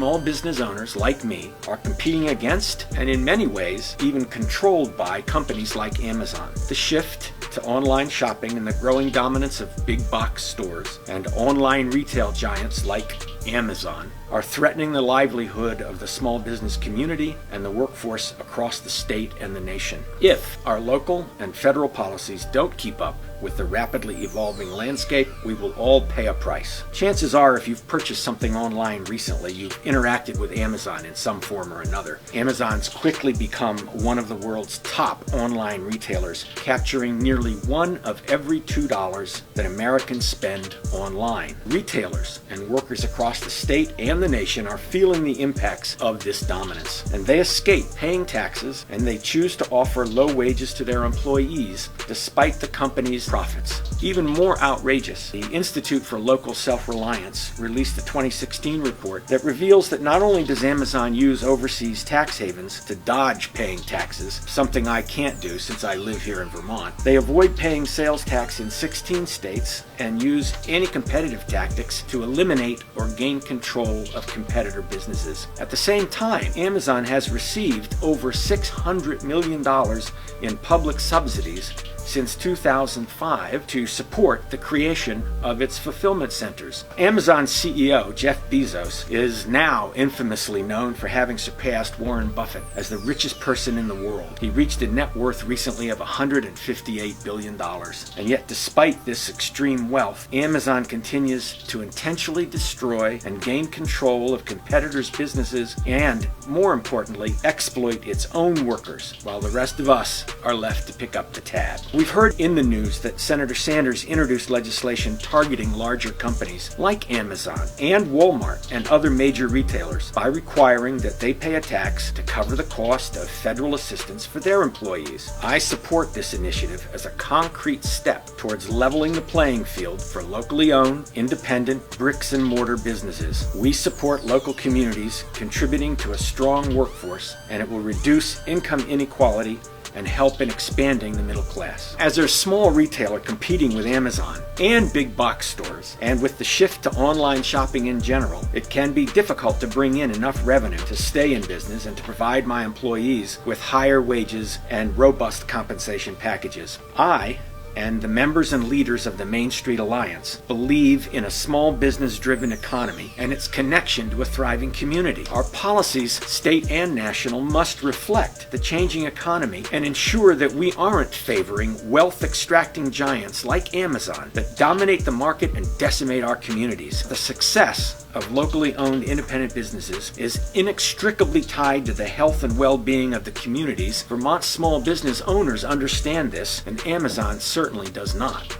small business owners like me are competing against, and in many ways, even controlled by companies like Amazon. The shift to online shopping and the growing dominance of big box stores and online retail giants like Amazon are threatening the livelihood of the small business community and the workforce across the state and the nation. If our local and federal policies don't keep up with the rapidly evolving landscape, we will all pay a price. Chances are, if you've purchased something online recently, you've interacted with Amazon in some form or another. Amazon's quickly become one of the world's top online retailers, capturing nearly one of every $2 that Americans spend online. Retailers and workers across the state and the nation are feeling the impacts of this dominance, and they escape paying taxes, and they choose to offer low wages to their employees despite the company's profits. Even more outrageous, the Institute for Local Self-Reliance released a 2016 report that reveals that not only does Amazon use overseas tax havens to dodge paying taxes, something I can't do since I live here in Vermont, they avoid paying sales tax in 16 states and use anti-competitive tactics to eliminate or gain control of competitor businesses. At the same time, Amazon has received over $600 million in public subsidies since 2005 to support the creation of its fulfillment centers. Amazon's CEO, Jeff Bezos, is now infamously known for having surpassed Warren Buffett as the richest person in the world. He reached a net worth recently of $158 billion. And yet, despite this extreme wealth, Amazon continues to intentionally destroy and gain control of competitors' businesses and, more importantly, exploit its own workers, while the rest of us are left to pick up the tab. We've heard in the news that Senator Sanders introduced legislation targeting larger companies like Amazon and Walmart and other major retailers by requiring that they pay a tax to cover the cost of federal assistance for their employees. I support this initiative as a concrete step towards leveling the playing field for locally owned, independent, bricks and mortar businesses. We support local communities contributing to a strong workforce, and it will reduce income inequality and help in expanding the middle class. As a small retailer competing with Amazon and big box stores, and with the shift to online shopping in general, it can be difficult to bring in enough revenue to stay in business and to provide my employees with higher wages and robust compensation packages. I and the members and leaders of the Main Street Alliance believe in a small business-driven economy and its connection to a thriving community. Our policies, state and national, must reflect the changing economy and ensure that we aren't favoring wealth-extracting giants like Amazon that dominate the market and decimate our communities. The success of locally owned independent businesses is inextricably tied to the health and well-being of the communities. Vermont small business owners understand this, and Amazon certainly does not.